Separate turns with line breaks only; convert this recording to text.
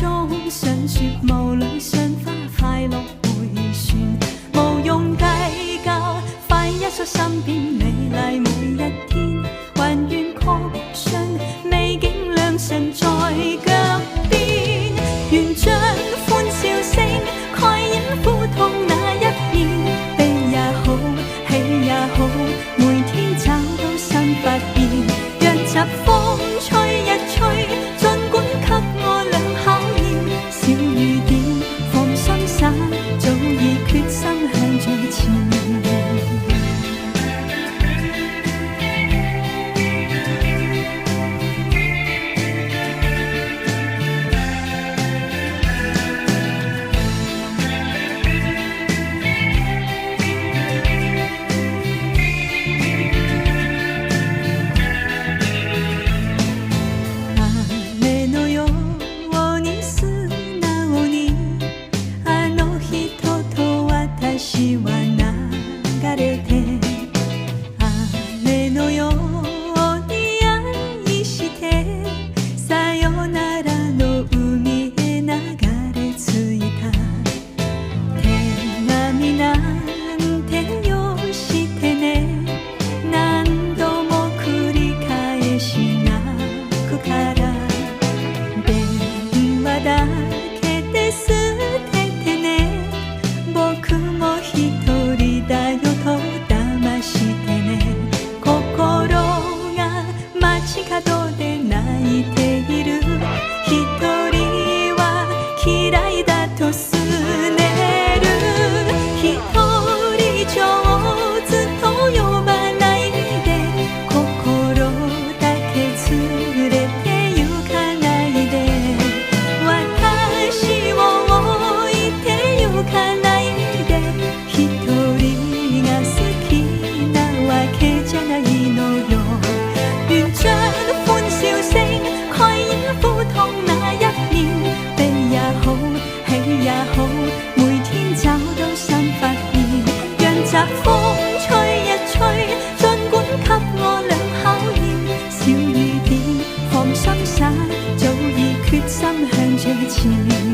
中想說霧裏賞花快樂迴旋，無用計較，快一訴身邊美麗每一天，還願確信美景良辰在腳邊，願將歡笑聲蓋掩苦痛那一面，悲也好，喜也好，每天找到新發現，讓疾風吹一吹，儘管給我倆考驗，小雨點放心灑，早已決心向最前。疾風吹一吹，儘管給我倆考驗，小雨點放心灑，早已決心向最前。